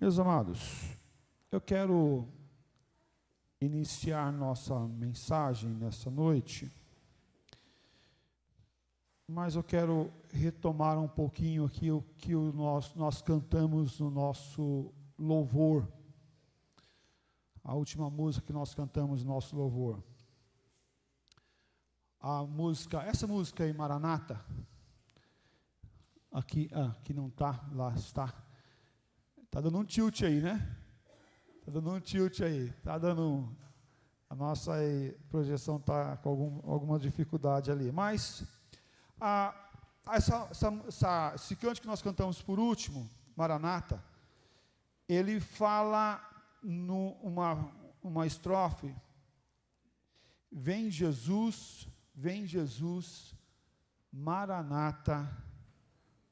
Meus amados, eu quero iniciar nossa mensagem nessa noite, mas eu quero retomar um pouquinho aqui o que nós cantamos no nosso louvor, a última música que nós cantamos no nosso louvor. Essa música aí, Maranata, aqui não está, lá está. Está dando um tilt aí, né? Está dando um tilt aí. Está dando. A nossa projeção está com alguma dificuldade ali. Mas esse canto que nós cantamos por último, Maranata, ele fala numa estrofe: vem Jesus, Maranata,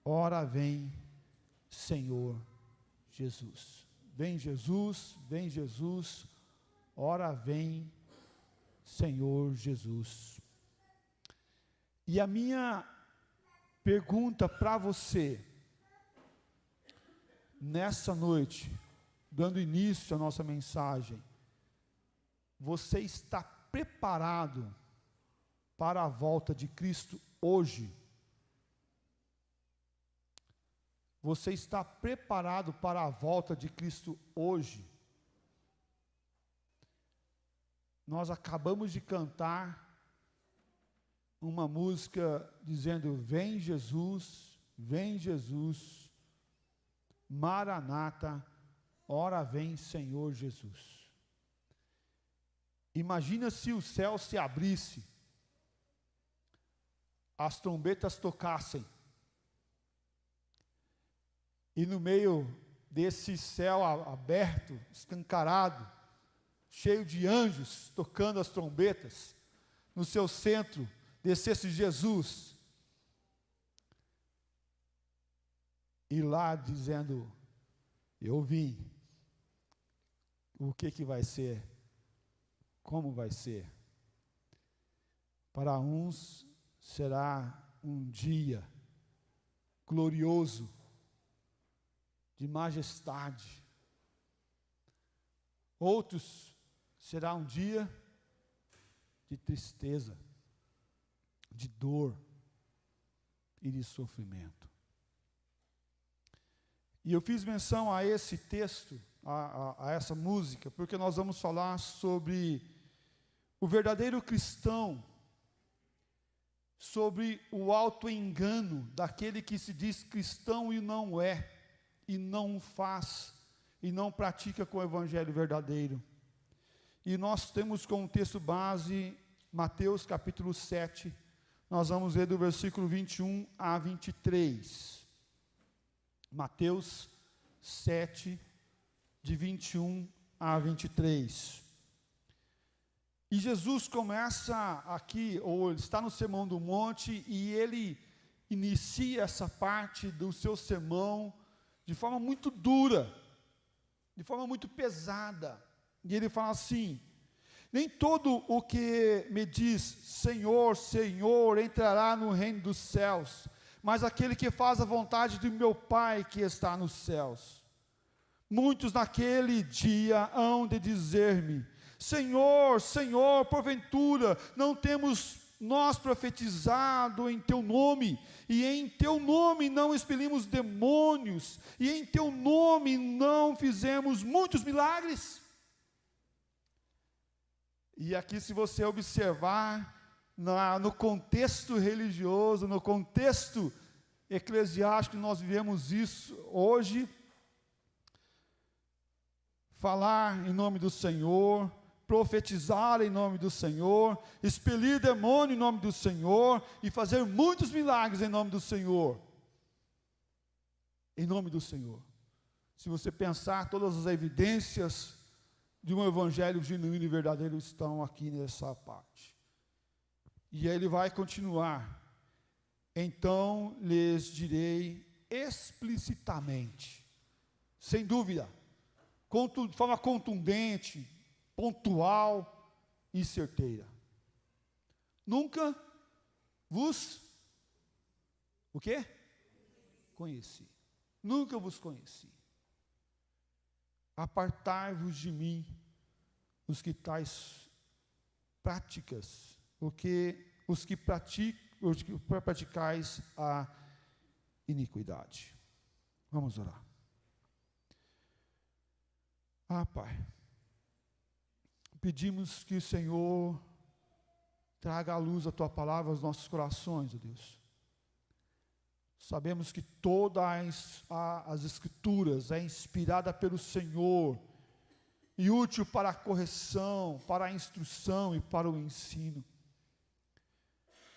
ora vem, Senhor Jesus. Vem Jesus, ora vem, Senhor Jesus. E a minha pergunta para você, nessa noite, dando início à nossa mensagem: você está preparado para a volta de Cristo hoje? Você está preparado para a volta de Cristo hoje? Nós acabamos de cantar uma música dizendo: vem Jesus, Maranata, ora vem, Senhor Jesus. Imagina se o céu se abrisse, as trombetas tocassem, e no meio desse céu aberto, escancarado, cheio de anjos tocando as trombetas, no seu centro descesse Jesus, e lá dizendo: eu vim. O que vai ser? Como vai ser? Para uns será um dia glorioso, de majestade. Outros será um dia de tristeza, de dor e de sofrimento. E eu fiz menção a esse texto, a essa música, porque nós vamos falar sobre o verdadeiro cristão, sobre o auto-engano daquele que se diz cristão e não é, e não faz, e não pratica com o evangelho verdadeiro. E nós temos como texto base Mateus capítulo 7, nós vamos ler do versículo 21 a 23. Mateus 7, de 21 a 23. E Jesus começa aqui, ou ele está no Sermão do Monte, e ele inicia essa parte do seu sermão de forma muito dura, de forma muito pesada. E ele fala assim: nem todo o que me diz Senhor, Senhor entrará no reino dos céus, mas aquele que faz a vontade do meu Pai que está nos céus. Muitos naquele dia hão de dizer-me: Senhor, Senhor, porventura não temos nós profetizado em teu nome, e em teu nome não expelimos demônios, e em teu nome não fizemos muitos milagres? E aqui, se você observar no contexto religioso, no contexto eclesiástico, nós vivemos isso hoje. Falar em nome do Senhor, profetizar em nome do Senhor, expelir demônio em nome do Senhor, e fazer muitos milagres em nome do Senhor. Em nome do Senhor. Se você pensar, todas as evidências de um evangelho genuíno e verdadeiro estão aqui nessa parte. E aí ele vai continuar: então lhes direi explicitamente, sem dúvida, de forma contundente, pontual e certeira: nunca vos, o quê? Conheci. Nunca vos conheci. apartai-vos de mim, os que tais práticas, os que praticais a iniquidade. Vamos orar. Pai, pedimos que o Senhor traga à luz a Tua palavra aos nossos corações, ó Deus. Sabemos que todas as Escrituras é inspirada pelo Senhor e útil para a correção, para a instrução e para o ensino.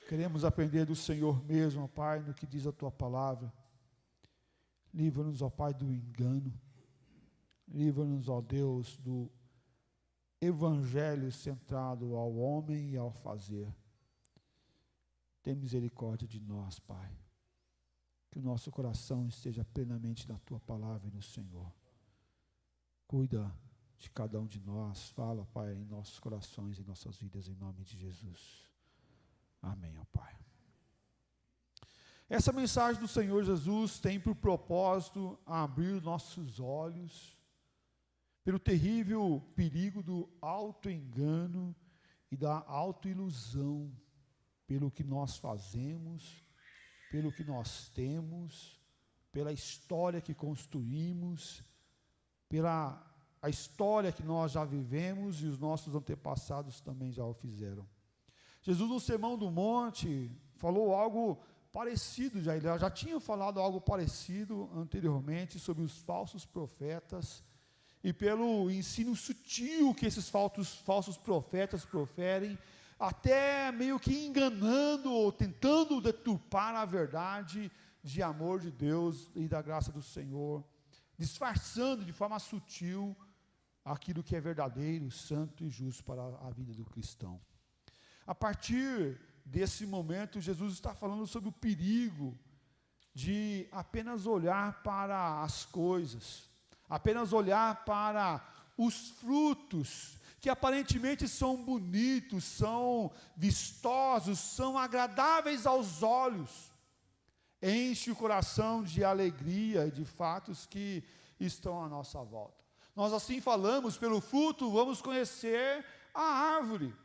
Queremos aprender do Senhor mesmo, ó Pai, no que diz a Tua palavra. Livra-nos, ó Pai, do engano. Livra-nos, ó Deus, do evangelho centrado ao homem e ao fazer. Tem misericórdia de nós, Pai. Que o nosso coração esteja plenamente na Tua palavra e no Senhor. Cuida de cada um de nós. Fala, Pai, em nossos corações e nossas vidas, em nome de Jesus. Amém, ó Pai. Essa mensagem do Senhor Jesus tem por propósito abrir nossos olhos pelo terrível perigo do auto-engano e da auto-ilusão, pelo que nós fazemos, pelo que nós temos, pela história que construímos, pela a história que nós já vivemos e os nossos antepassados também já o fizeram. Jesus, no Sermão do Monte, falou algo parecido, ele já tinha falado algo parecido anteriormente sobre os falsos profetas, e pelo ensino sutil que esses falsos profetas proferem, até meio que enganando ou tentando deturpar a verdade de amor de Deus e da graça do Senhor, disfarçando de forma sutil aquilo que é verdadeiro, santo e justo para a vida do cristão. A partir desse momento, Jesus está falando sobre o perigo de apenas olhar para as coisas, apenas olhar para os frutos, que aparentemente são bonitos, são vistosos, são agradáveis aos olhos, enche o coração de alegria e de fatos que estão à nossa volta. Nós assim falamos, pelo fruto vamos conhecer a árvore.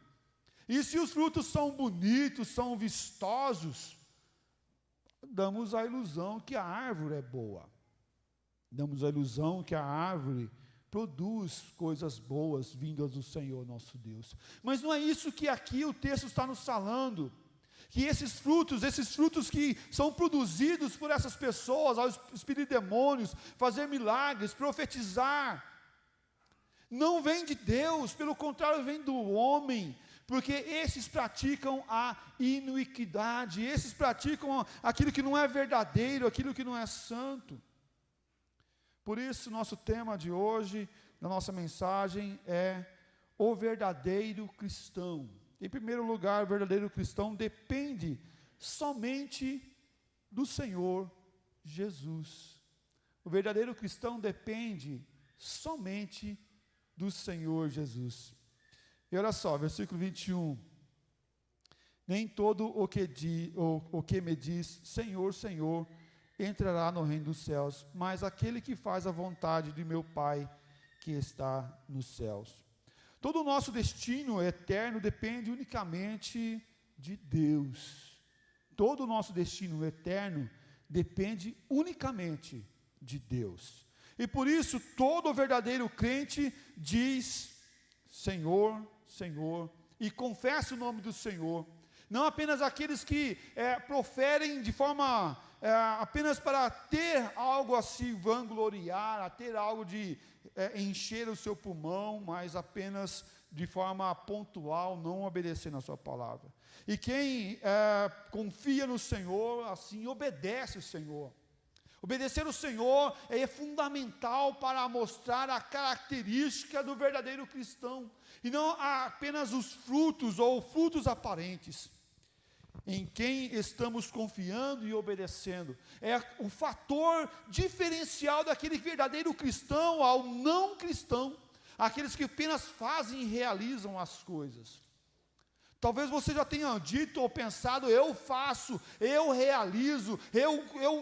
E se os frutos são bonitos, são vistosos, damos a ilusão que a árvore é boa. Damos a ilusão que a árvore produz coisas boas vindas do Senhor nosso Deus. Mas não é isso que aqui o texto está nos falando. Que esses frutos que são produzidos por essas pessoas, ao expelir demônios, fazer milagres, profetizar, não vem de Deus, pelo contrário, vem do homem, porque esses praticam a iniquidade, esses praticam aquilo que não é verdadeiro, aquilo que não é santo. Por isso, nosso tema de hoje, na nossa mensagem, é o verdadeiro cristão. Em primeiro lugar, o verdadeiro cristão depende somente do Senhor Jesus. O verdadeiro cristão depende somente do Senhor Jesus. E olha só, versículo 21. Nem todo o que me diz, Senhor, Senhor, entrará no reino dos céus, mas aquele que faz a vontade de meu Pai que está nos céus. Todo o nosso destino eterno depende unicamente de Deus. Todo o nosso destino eterno depende unicamente de Deus. E por isso, todo verdadeiro crente diz, Senhor, Senhor, e confessa o nome do Senhor. Não apenas aqueles que proferem de forma apenas para ter algo a se vangloriar, a ter algo de encher o seu pulmão, mas apenas de forma pontual, não obedecendo a sua palavra. E quem confia no Senhor, assim obedece o Senhor. Obedecer o Senhor é fundamental para mostrar a característica do verdadeiro cristão, e não apenas os frutos ou frutos aparentes. Em quem estamos confiando e obedecendo é o fator diferencial daquele verdadeiro cristão ao não cristão, aqueles que apenas fazem e realizam as coisas. Talvez você já tenha dito ou pensado, eu faço, eu realizo,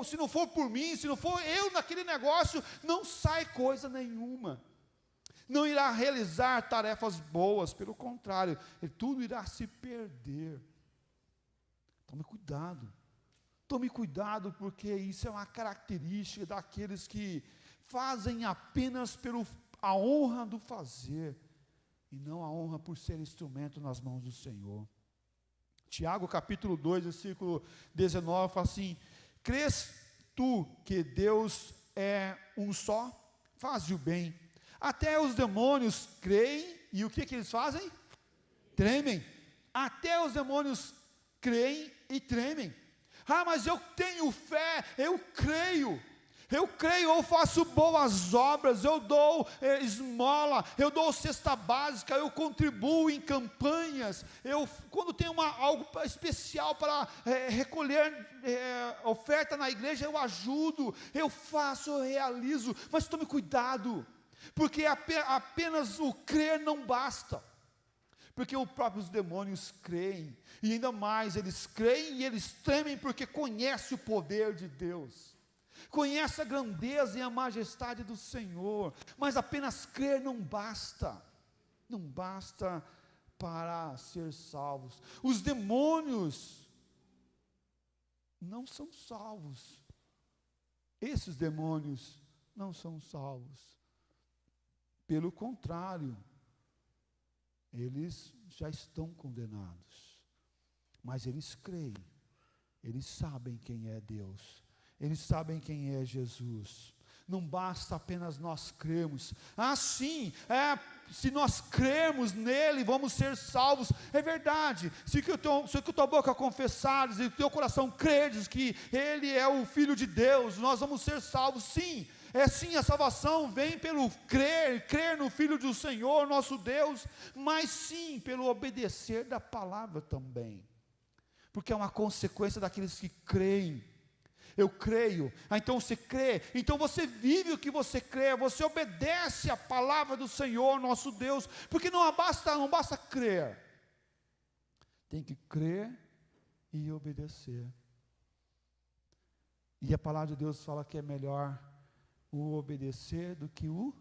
se não for por mim, se não for eu naquele negócio, não sai coisa nenhuma. não irá realizar tarefas boas, pelo contrário, tudo irá se perder. Tome cuidado, porque isso é uma característica daqueles que fazem apenas a honra do fazer, e não a honra por ser instrumento nas mãos do Senhor. Tiago capítulo 2, versículo 19, fala assim: crês tu que Deus é um só? Faze o bem. Até os demônios creem, e o que eles fazem? Tremem. Até os demônios creem e tremem. Ah, mas eu tenho fé, eu creio, eu faço boas obras, eu dou esmola, eu dou cesta básica, eu contribuo em campanhas, quando tem algo especial para recolher oferta na igreja, eu ajudo, eu faço, eu realizo. Mas tome cuidado, porque apenas o crer não basta, porque os próprios demônios creem, e ainda mais, eles creem e eles tremem, porque conhecem o poder de Deus, conhece a grandeza e a majestade do Senhor. Mas apenas crer não basta para ser salvos. Os demônios não são salvos, esses demônios não são salvos, pelo contrário, eles já estão condenados, mas eles creem, eles sabem quem é Deus, eles sabem quem é Jesus. Não basta apenas nós crermos. Sim, se nós crermos nele, vamos ser salvos. É verdade, se com a tua boca confessares e o teu coração creres que ele é o Filho de Deus, nós vamos ser salvos. Sim, a salvação vem pelo crer no Filho do Senhor, nosso Deus, mas sim, pelo obedecer da palavra também, porque é uma consequência daqueles que creem. Eu creio, então você crê, então você vive o que você crê, você obedece a palavra do Senhor, nosso Deus, porque não basta crer, tem que crer e obedecer. E a palavra de Deus fala que é melhor o obedecer do que o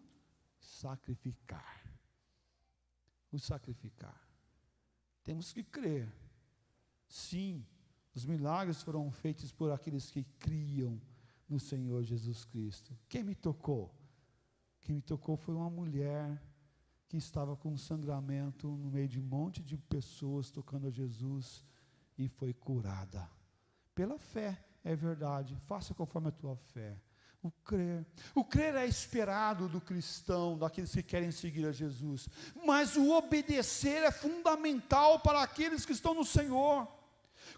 sacrificar. Temos que crer, sim. Os milagres foram feitos por aqueles que criam no Senhor Jesus Cristo. Quem me tocou? Quem me tocou foi uma mulher que estava com sangramento no meio de um monte de pessoas tocando a Jesus, e foi curada. Pela fé, é verdade, faça conforme a tua fé. O crer é esperado do cristão, daqueles que querem seguir a Jesus, mas o obedecer é fundamental para aqueles que estão no Senhor.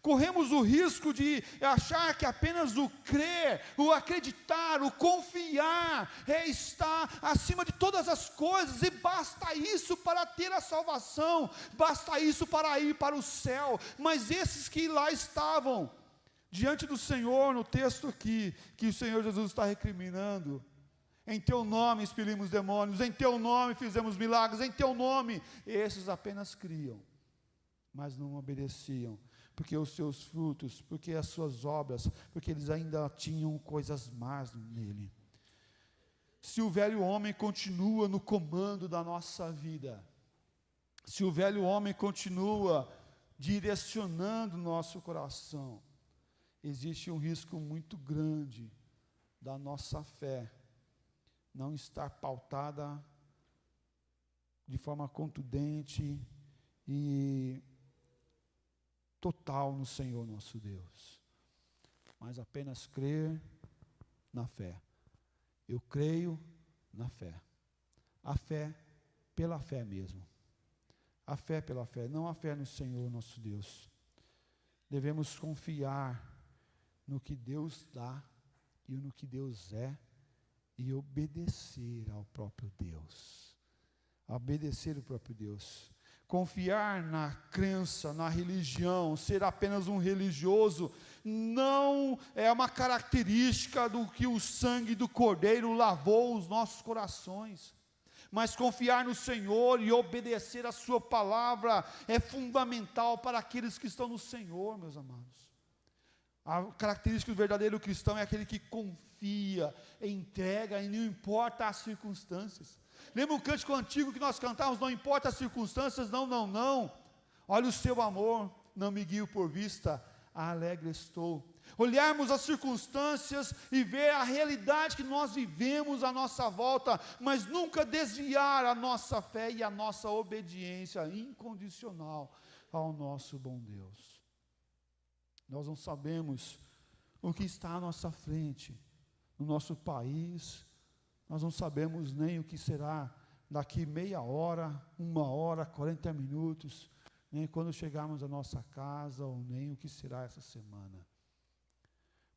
Corremos o risco de achar que apenas o crer, o acreditar, o confiar está acima de todas as coisas, e basta isso para ter a salvação, basta isso para ir para o céu. Mas esses que lá estavam diante do Senhor, no texto aqui, que o Senhor Jesus está recriminando: em teu nome expelimos demônios, em teu nome fizemos milagres, em teu nome. Esses apenas criam, mas não obedeciam, porque os seus frutos, porque as suas obras, porque eles ainda tinham coisas más nele. Se o velho homem continua no comando da nossa vida, se o velho homem continua direcionando o nosso coração, existe um risco muito grande da nossa fé não estar pautada de forma contundente e total no Senhor nosso Deus, mas apenas crer na fé. Eu creio na fé. A fé pela fé mesmo. A fé pela fé, não a fé no Senhor nosso Deus. Devemos confiar no que Deus dá e no que Deus é, e obedecer ao próprio Deus. Obedecer o próprio Deus. Confiar na crença, na religião, ser apenas um religioso, não é uma característica do que o sangue do Cordeiro lavou os nossos corações. Mas confiar no Senhor e obedecer a sua palavra é fundamental para aqueles que estão no Senhor, meus amados. A característica do verdadeiro cristão é aquele que confia confia, entrega, e não importa as circunstâncias. Lembra um cântico antigo que nós cantávamos? Não importa as circunstâncias, não, não, não. Olha o seu amor, não me guio por vista, alegre estou. Olharmos as circunstâncias e ver a realidade que nós vivemos à nossa volta, mas nunca desviar a nossa fé e a nossa obediência incondicional ao nosso bom Deus. Nós não sabemos o que está à nossa frente, no nosso país, nós não sabemos nem o que será daqui meia hora, 1 hora, 40 minutos, nem quando chegarmos à nossa casa, ou nem o que será essa semana.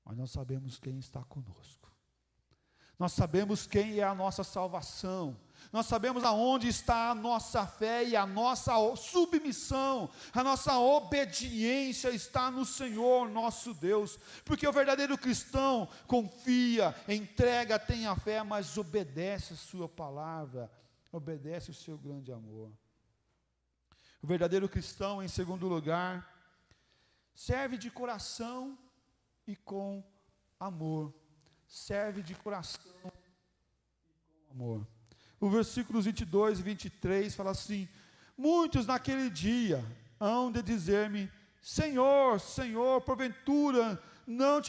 Mas nós sabemos quem está conosco. Nós sabemos quem é a nossa salvação. Nós sabemos aonde está a nossa fé e a nossa submissão, a nossa obediência está no Senhor nosso Deus. Porque o verdadeiro cristão confia, entrega, tem a fé, mas obedece a sua palavra, obedece o seu grande amor. O verdadeiro cristão, em segundo lugar, serve de coração e com amor. Serve de coração e com amor. O versículos 22 e 23 fala assim: muitos naquele dia hão de dizer-me, Senhor, Senhor, porventura não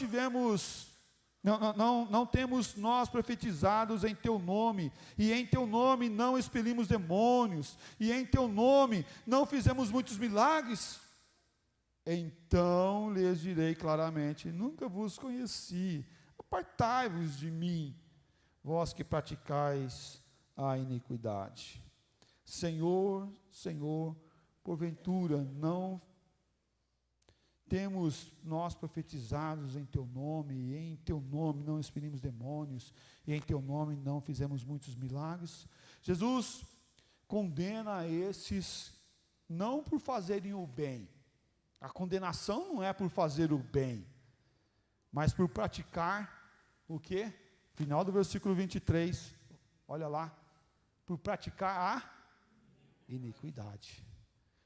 temos nós profetizados em teu nome, e em teu nome não expelimos demônios, e em teu nome não fizemos muitos milagres? Então lhes direi claramente: nunca vos conheci, apartai-vos de mim, vós que praticais a iniquidade. Senhor, Senhor, porventura não temos nós profetizados em teu nome, e em teu nome não expelimos demônios, e em teu nome não fizemos muitos milagres? Jesus condena esses não por fazerem o bem. A condenação não é por fazer o bem, mas por praticar o quê? Final do versículo 23, olha lá, por praticar a iniquidade.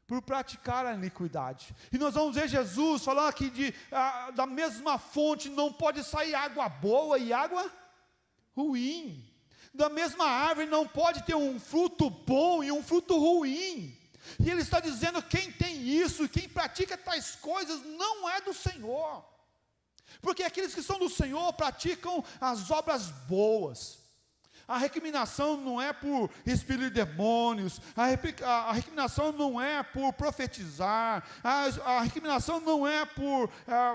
Por praticar a iniquidade. E nós vamos ver Jesus falando aqui da mesma fonte não pode sair água boa e água ruim. Da mesma árvore não pode ter um fruto bom e um fruto ruim. E ele está dizendo: quem tem isso, quem pratica tais coisas, não é do Senhor. Porque aqueles que são do Senhor praticam as obras boas. A recriminação não é por expelir demônios, a recriminação não é por profetizar, a recriminação não é por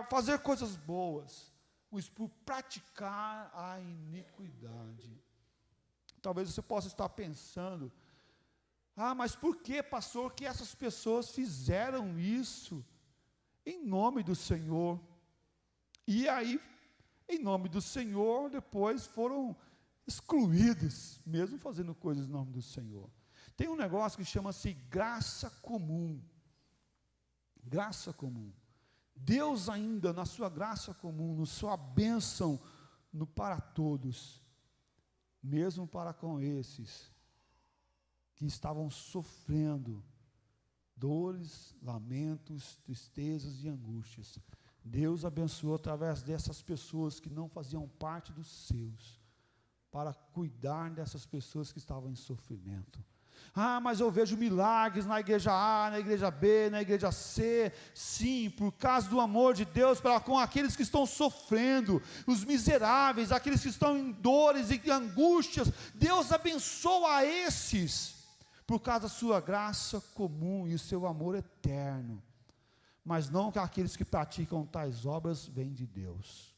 fazer coisas boas, mas por praticar a iniquidade. Talvez você possa estar pensando: mas por que, pastor, que essas pessoas fizeram isso em nome do Senhor? E aí, em nome do Senhor, depois foram excluídos, mesmo fazendo coisas em nome do Senhor. Tem um negócio que chama-se graça comum. Graça comum. Deus ainda, na sua graça comum, na sua bênção para todos, mesmo para com esses que estavam sofrendo dores, lamentos, tristezas e angústias, Deus abençoou através dessas pessoas que não faziam parte dos seus, para cuidar dessas pessoas que estavam em sofrimento. Mas eu vejo milagres na igreja A, na igreja B, na igreja C. Sim, por causa do amor de Deus para com aqueles que estão sofrendo, os miseráveis, aqueles que estão em dores e angústias. Deus abençoa esses, por causa da sua graça comum e o seu amor eterno. Mas não que aqueles que praticam tais obras vêm de Deus,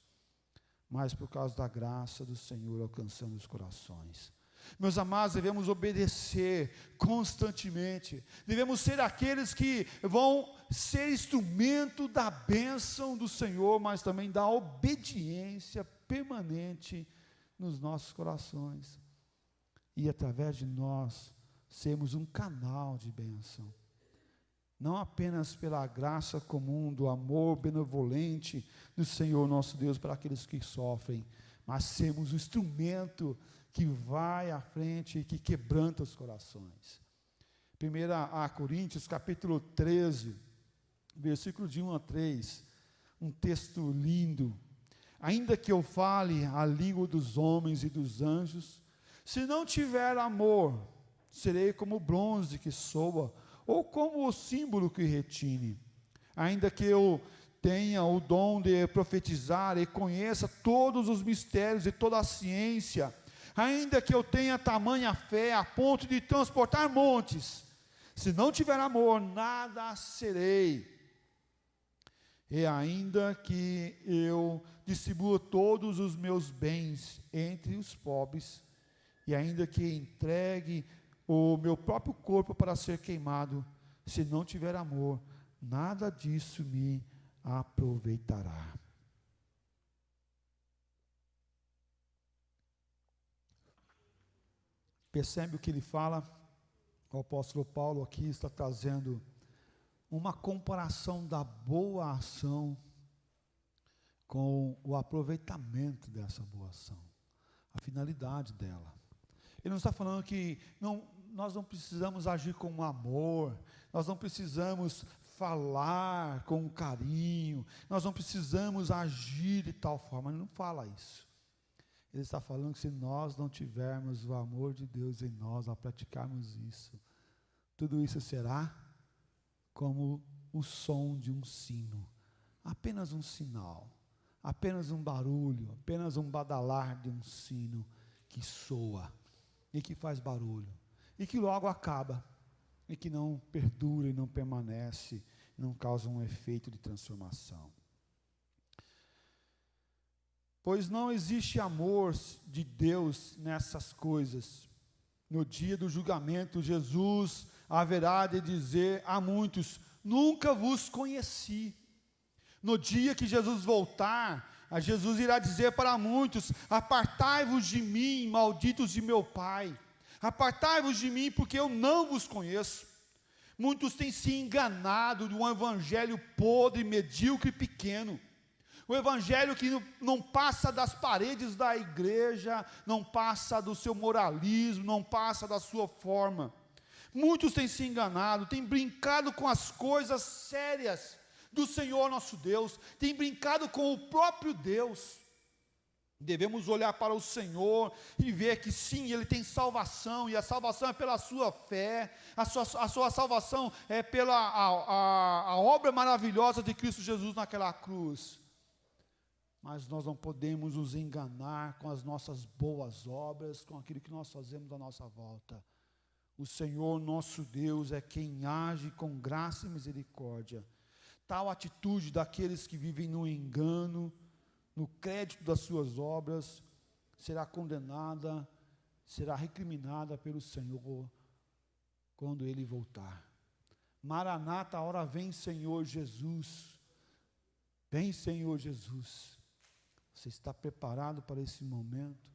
mas por causa da graça do Senhor alcançando os corações. Meus amados, devemos obedecer constantemente, devemos ser aqueles que vão ser instrumento da bênção do Senhor, mas também da obediência permanente nos nossos corações, e através de nós, sermos um canal de bênção, não apenas pela graça comum, do amor benevolente do Senhor nosso Deus para aqueles que sofrem, mas sermos o instrumento que vai à frente e que quebranta os corações. 1 Coríntios capítulo 13, versículo de 1 a 3, um texto lindo. ainda que eu fale a língua dos homens e dos anjos, se não tiver amor, serei como bronze que soa, ou como o símbolo que retine. Ainda que eu tenha o dom de profetizar e conheça todos os mistérios e toda a ciência, ainda que eu tenha tamanha fé a ponto de transportar montes, se não tiver amor, nada serei. E ainda que eu distribua todos os meus bens entre os pobres, e ainda que entregue o meu próprio corpo para ser queimado, se não tiver amor, nada disso me aproveitará. Percebe o que ele fala? O apóstolo Paulo aqui está trazendo uma comparação da boa ação com o aproveitamento dessa boa ação, a finalidade dela. Ele não está falando que nós não precisamos agir com amor, nós não precisamos falar com carinho, nós não precisamos agir de tal forma. Ele não fala isso. Ele está falando que se nós não tivermos o amor de Deus em nós, ao praticarmos isso, tudo isso será como o som de um sino, apenas um sinal, apenas um barulho, apenas um badalar de um sino que soa e que faz barulho e que logo acaba e que não perdura e não permanece, não causa um efeito de transformação. Pois não existe amor de Deus nessas coisas. No dia do julgamento, Jesus haverá de dizer a muitos: nunca vos conheci. No dia que Jesus voltar, Jesus irá dizer para muitos: apartai-vos de mim, malditos de meu Pai. Apartai-vos de mim, porque eu não vos conheço. Muitos têm se enganado de um evangelho podre, medíocre e pequeno. O evangelho que não passa das paredes da igreja, não passa do seu moralismo, não passa da sua forma. Muitos têm se enganado, têm brincado com as coisas sérias do Senhor nosso Deus, têm brincado com o próprio Deus. Devemos olhar para o Senhor e ver que sim, Ele tem salvação, e a salvação é pela sua fé, a sua salvação é pela a obra maravilhosa de Cristo Jesus naquela cruz. Mas nós não podemos nos enganar com as nossas boas obras, com aquilo que nós fazemos à nossa volta. O Senhor nosso Deus é quem age com graça e misericórdia. Tal atitude daqueles que vivem no engano, no crédito das suas obras, será condenada, será recriminada pelo Senhor quando Ele voltar. Maranata, a hora vem, Senhor Jesus. Vem, Senhor Jesus. Você está preparado para esse momento?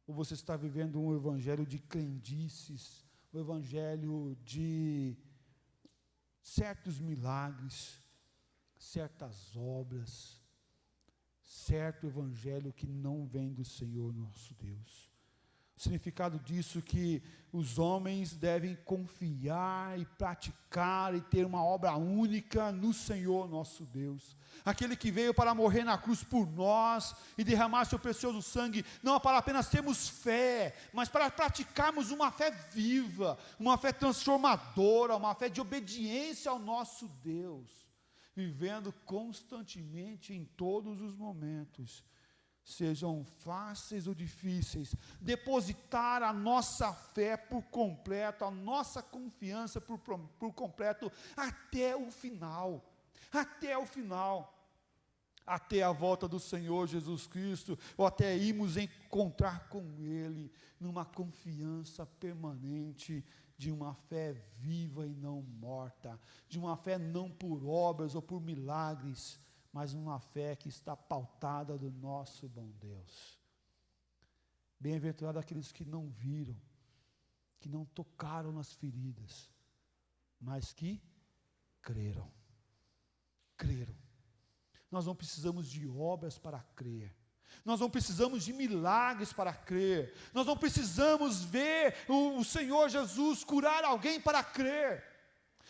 Ou você está vivendo um evangelho de crendices, um evangelho de certos milagres, certas obras, certo evangelho que não vem do Senhor nosso Deus? O significado disso é que os homens devem confiar e praticar e ter uma obra única no Senhor nosso Deus. Aquele que veio para morrer na cruz por nós e derramar seu precioso sangue, não para apenas termos fé, mas para praticarmos uma fé viva, uma fé transformadora, uma fé de obediência ao nosso Deus, vivendo constantemente em todos os momentos, sejam fáceis ou difíceis, depositar a nossa fé por completo, a nossa confiança por completo, até o final, até a volta do Senhor Jesus Cristo, ou até irmos encontrar com Ele, numa confiança permanente, de uma fé viva e não morta, de uma fé não por obras ou por milagres, mas uma fé que está pautada do nosso bom Deus. Bem-aventurado aqueles que não viram, que não tocaram nas feridas, mas que creram. Nós não precisamos de obras para crer. Nós não precisamos de milagres para crer. Nós não precisamos ver o Senhor Jesus curar alguém para crer.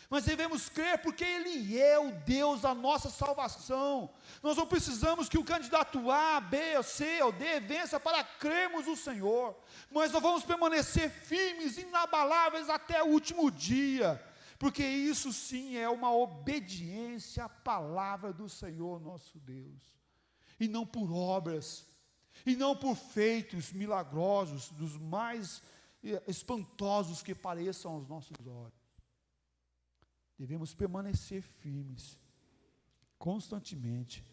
mas devemos crer porque Ele é o Deus da nossa salvação. Nós não precisamos que o candidato A, B, C ou D vença para crermos no Senhor, mas nós vamos permanecer firmes, inabaláveis até o último dia, porque isso sim é uma obediência à palavra do Senhor nosso Deus, e não por obras, e não por feitos milagrosos, dos mais espantosos que pareçam aos nossos olhos. Devemos permanecer firmes, constantemente.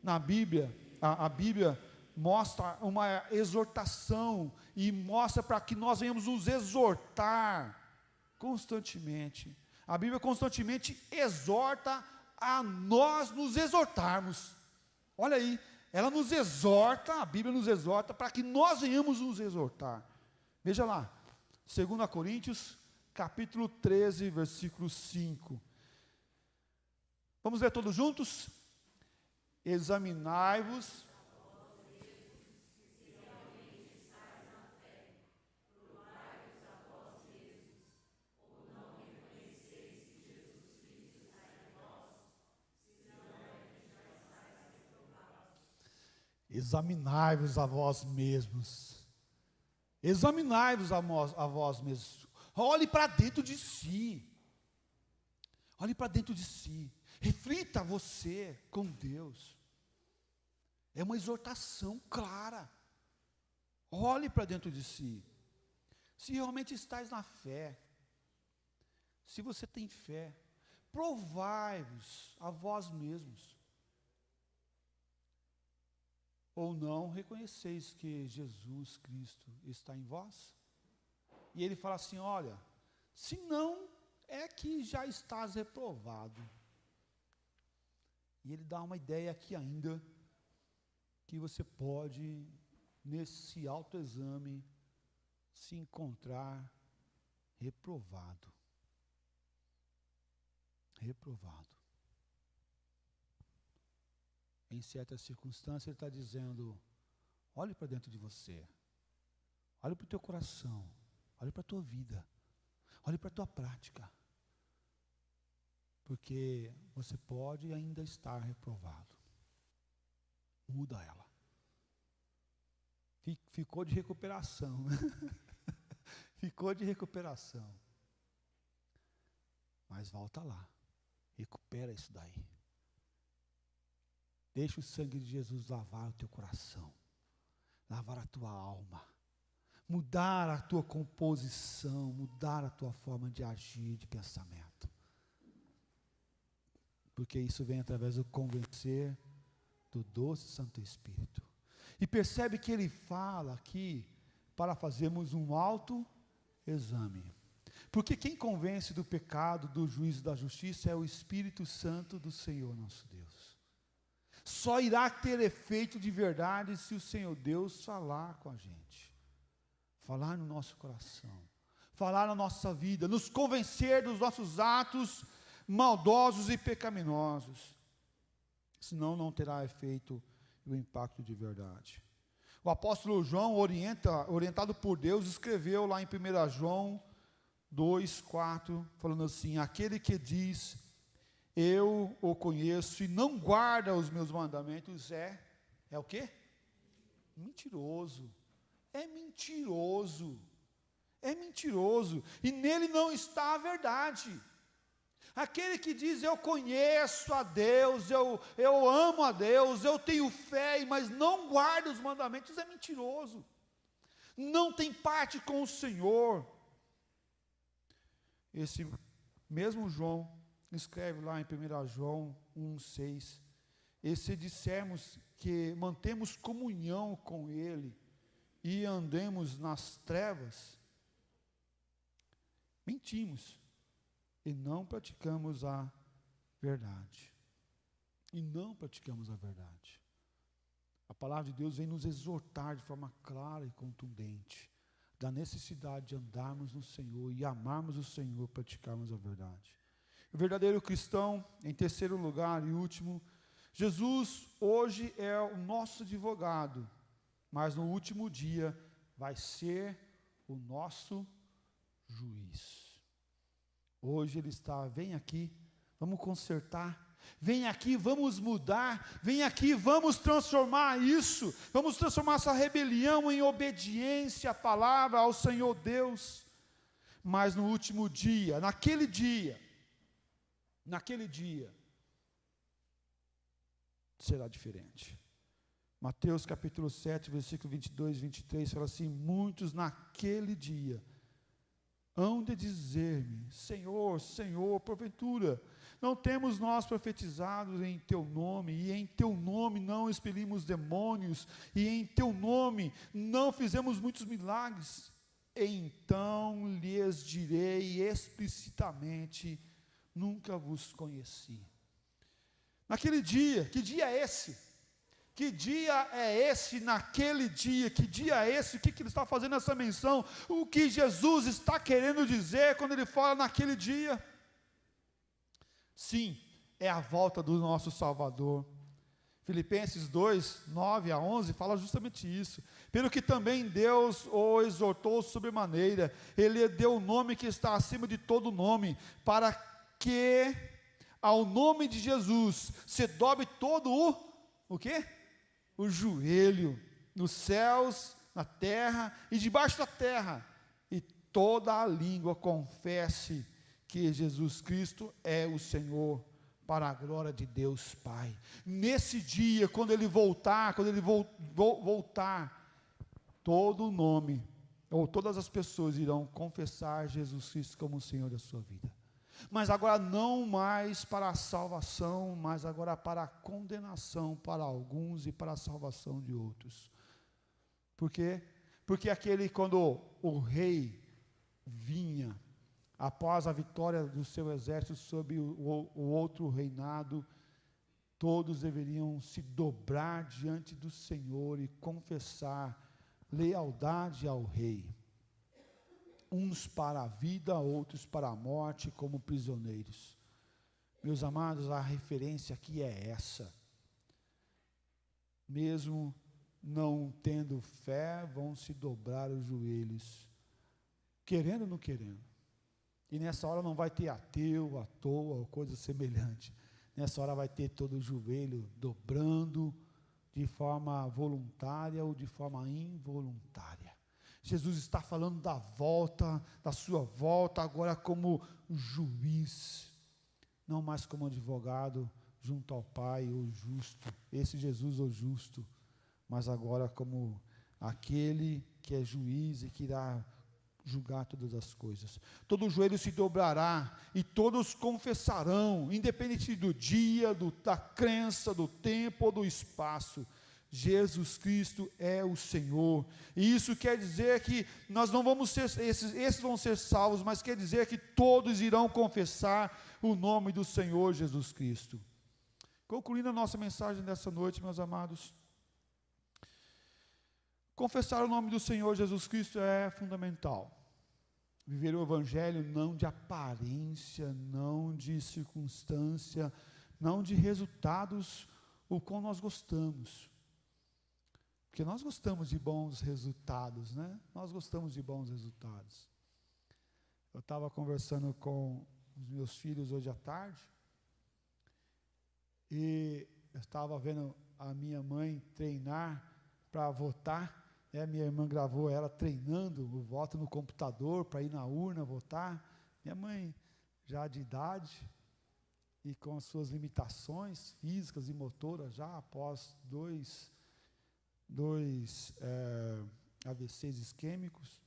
Na Bíblia, a Bíblia mostra uma exortação, e mostra para que nós venhamos nos exortar constantemente. A Bíblia constantemente exorta a nós nos exortarmos. Olha aí, ela nos exorta, a Bíblia nos exorta para que nós venhamos nos exortar. Veja lá, 2 Coríntios, capítulo 13, versículo 5. Vamos ler todos juntos? Examinai-vos. Examinai-vos a vós mesmos. Examinai-vos a vós mesmos. Olhe para dentro de si. Olhe para dentro de si. Reflita você com Deus. É uma exortação clara. Olhe para dentro de si. Se realmente estás na fé, se você tem fé, provai-vos a vós mesmos. Ou não reconheceis que Jesus Cristo está em vós? E ele fala assim, olha, se não, é que já estás reprovado. E ele dá uma ideia aqui ainda, que você pode, nesse autoexame, se encontrar reprovado. Reprovado. Em certas circunstâncias ele está dizendo, olhe para dentro de você, olhe para o teu coração, olhe para a tua vida, olhe para a tua prática, porque você pode ainda estar reprovado. Muda ela. Ficou de recuperação, né? Ficou de recuperação. Mas volta lá, recupera isso daí. Deixa o sangue de Jesus lavar o teu coração, lavar a tua alma, mudar a tua composição, mudar a tua forma de agir, de pensamento. Porque isso vem através do convencer do doce Santo Espírito. E percebe que ele fala aqui para fazermos um autoexame. Porque quem convence do pecado, do juízo e da justiça é o Espírito Santo do Senhor nosso Deus. Só irá ter efeito de verdade se o Senhor Deus falar com a gente, falar no nosso coração, falar na nossa vida, nos convencer dos nossos atos maldosos e pecaminosos. Senão não terá efeito e o impacto de verdade. O apóstolo João, orientado por Deus, escreveu lá em 1 João 2,4, falando assim, aquele que diz, eu o conheço e não guarda os meus mandamentos, é o quê? Mentiroso. É mentiroso. É mentiroso. E nele não está a verdade. Aquele que diz, eu conheço a Deus, eu amo a Deus, eu tenho fé, mas não guarda os mandamentos, é mentiroso. Não tem parte com o Senhor. Esse mesmo João escreve lá em 1 João 1,6, e se dissermos que mantemos comunhão com Ele e andemos nas trevas, mentimos e não praticamos a verdade. E não praticamos a verdade. A palavra de Deus vem nos exortar de forma clara e contundente da necessidade de andarmos no Senhor e amarmos o Senhor, praticarmos a verdade. O verdadeiro cristão, em terceiro lugar e último, Jesus hoje é o nosso advogado, mas no último dia vai ser o nosso juiz. Hoje Ele está, vem aqui, vamos consertar. Vem aqui, vamos mudar. Vem aqui, vamos transformar isso. Vamos transformar essa rebelião em obediência à palavra, ao Senhor Deus. Mas no último dia, naquele dia, será diferente. Mateus capítulo 7, versículo 22 e 23, fala assim: muitos naquele dia hão de dizer-me: Senhor, Senhor, porventura, não temos nós profetizado em Teu nome, e em Teu nome não expelimos demônios, e em Teu nome não fizemos muitos milagres? Então lhes direi explicitamente: nunca vos conheci. Naquele dia, que dia é esse? Que dia é esse naquele dia? Que dia é esse? O que ele está fazendo essa menção? O que Jesus está querendo dizer quando ele fala naquele dia? Sim, é a volta do nosso Salvador. Filipenses 2, 9 a 11, fala justamente isso. Pelo que também Deus o exortou sobremaneira, Ele deu o nome que está acima de todo nome, para que ao nome de Jesus se dobre todo o quê? O joelho, nos céus, na terra e debaixo da terra, e toda a língua confesse que Jesus Cristo é o Senhor, para a glória de Deus Pai. Nesse dia, quando Ele voltar, voltar, todo o nome, ou todas as pessoas irão confessar Jesus Cristo como o Senhor da sua vida. Mas agora não mais para a salvação, mas agora para a condenação para alguns e para a salvação de outros. Por quê? Porque quando o rei vinha, após a vitória do seu exército sobre o outro reinado, todos deveriam se dobrar diante do Senhor e confessar lealdade ao rei. Uns para a vida, outros para a morte, como prisioneiros. Meus amados, a referência aqui é essa. Mesmo não tendo fé, vão se dobrar os joelhos, querendo ou não querendo. E nessa hora não vai ter ateu, à toa, ou coisa semelhante. Nessa hora vai ter todo o joelho dobrando, de forma voluntária ou de forma involuntária. Jesus está falando da volta, da sua volta, agora como juiz, não mais como advogado junto ao Pai, o justo, esse Jesus o justo, mas agora como aquele que é juiz e que irá julgar todas as coisas. Todo joelho se dobrará e todos confessarão, independente do dia, da crença, do tempo ou do espaço. Jesus Cristo é o Senhor, e isso quer dizer que nós não vamos ser, esses vão ser salvos, mas quer dizer que todos irão confessar o nome do Senhor Jesus Cristo. Concluindo a nossa mensagem dessa noite, meus amados, confessar o nome do Senhor Jesus Cristo é fundamental. Viver o Evangelho não de aparência, não de circunstância, não de resultados, o qual nós gostamos. Porque nós gostamos de bons resultados, né? Nós gostamos de bons resultados. Eu estava conversando com os meus filhos hoje à tarde, e eu estava vendo a minha mãe treinar para votar. Minha irmã gravou ela treinando o voto no computador para ir na urna votar. Minha mãe, já de idade, e com as suas limitações físicas e motoras, já após dois AVCs isquêmicos,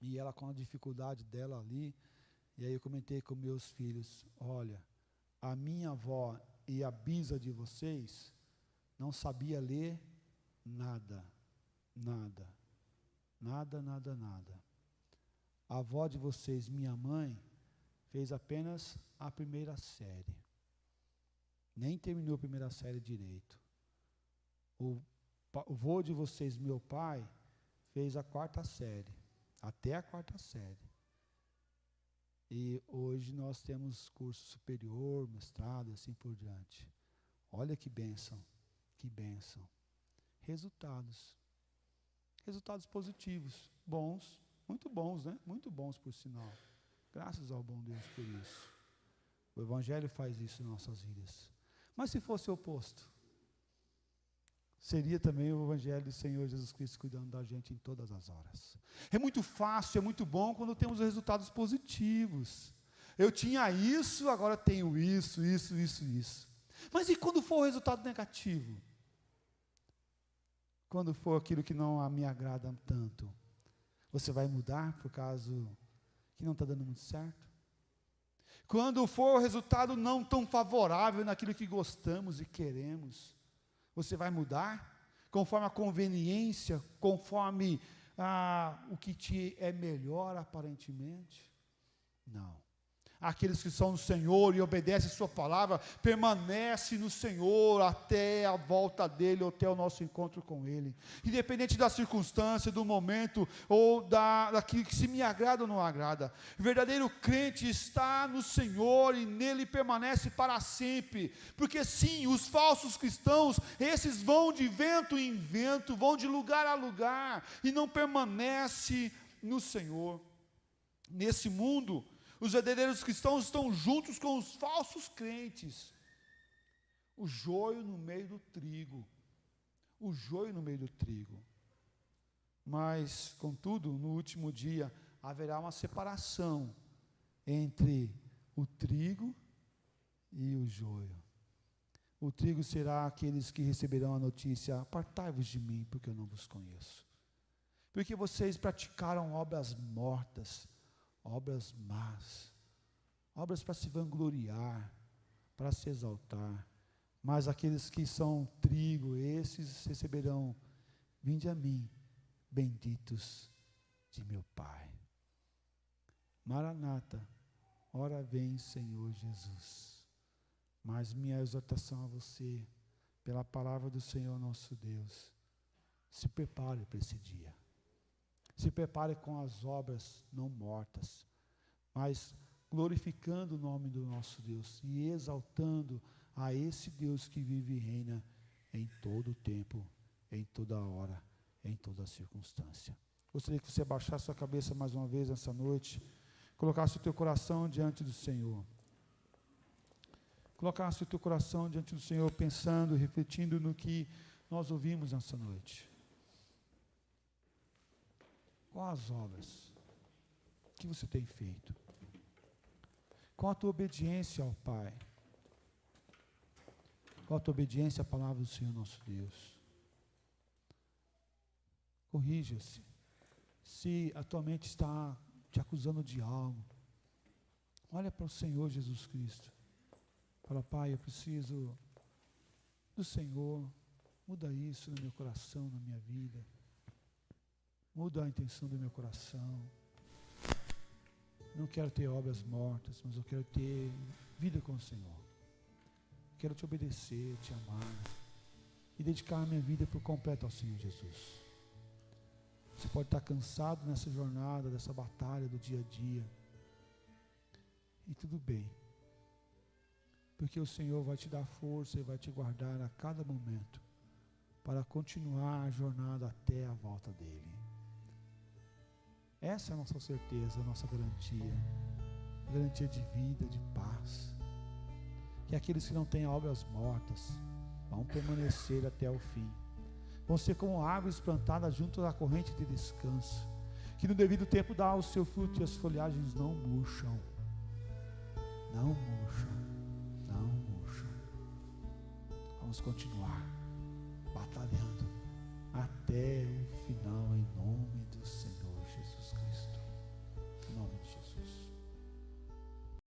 e ela com a dificuldade dela ali. E aí eu comentei com meus filhos: olha, a minha avó e a bisa de vocês não sabia ler nada. A avó de vocês, minha mãe, fez apenas a primeira série. Nem terminou a primeira série direito. O avô de vocês, meu pai, fez a quarta série, até a quarta série. E hoje nós temos curso superior, mestrado e assim por diante. Olha que bênção, que bênção. Resultados positivos, bons, muito bons, né? Muito bons, por sinal. Graças ao bom Deus por isso. O Evangelho faz isso em nossas vidas. Mas se fosse o oposto, seria também o Evangelho do Senhor Jesus Cristo cuidando da gente em todas as horas. É muito fácil, é muito bom quando temos resultados positivos. Eu tinha isso, agora tenho isso. Mas e quando for o resultado negativo? Quando for aquilo que não me agrada tanto? Você vai mudar por causa que não está dando muito certo? Quando for o resultado não tão favorável naquilo que gostamos e queremos, você vai mudar conforme a conveniência, conforme o que te é melhor aparentemente? Não. Aqueles que são do Senhor e obedecem a sua palavra, permanece no Senhor até a volta dele, ou até o nosso encontro com ele, independente da circunstância, do momento, ou daquilo que se me agrada ou não agrada. O verdadeiro crente está no Senhor e nele permanece para sempre, porque sim, os falsos cristãos, esses vão de vento em vento, vão de lugar a lugar, e não permanece no Senhor. Nesse mundo, os verdadeiros cristãos estão juntos com os falsos crentes. O joio no meio do trigo. O joio no meio do trigo. Mas, contudo, no último dia, haverá uma separação entre o trigo e o joio. O trigo será aqueles que receberão a notícia: apartai-vos de mim, porque eu não vos conheço. Porque vocês praticaram obras mortas, obras más, obras para se vangloriar, para se exaltar. Mas aqueles que são trigo, esses receberão: vinde a mim, benditos de meu Pai. Maranata, ora vem, Senhor Jesus. Mas minha exortação a você, pela palavra do Senhor nosso Deus, se prepare para esse dia. Se prepare com as obras não mortas, mas glorificando o nome do nosso Deus e exaltando a esse Deus que vive e reina em todo o tempo, em toda hora, em toda circunstância. Gostaria que você abaixasse sua cabeça mais uma vez nessa noite, colocasse o teu coração diante do Senhor. Colocasse o teu coração diante do Senhor, pensando, refletindo no que nós ouvimos nessa noite. Quais as obras que você tem feito? Qual a tua obediência ao Pai? Qual a tua obediência à palavra do Senhor nosso Deus? Corrija-se. Se a tua mente está te acusando de algo, olha para o Senhor Jesus Cristo. Fala: Pai, eu preciso do Senhor. Muda isso no meu coração, na minha vida. Muda a intenção do meu coração. Não quero ter obras mortas, mas eu quero ter vida com o Senhor. Quero te obedecer, te amar e dedicar a minha vida por completo ao Senhor Jesus. Você pode estar cansado nessa jornada, dessa batalha do dia a dia. E tudo bem. Porque o Senhor vai te dar força e vai te guardar a cada momento para continuar a jornada até a volta dEle. Essa é a nossa certeza, a nossa garantia de vida, de paz. Que aqueles que não têm obras mortas vão permanecer até o fim. Vão ser como árvores plantadas junto à corrente de descanso, que no devido tempo dá o seu fruto e as folhagens não murcham. Não murcham. Não murcham. Vamos continuar batalhando até o final, em nome do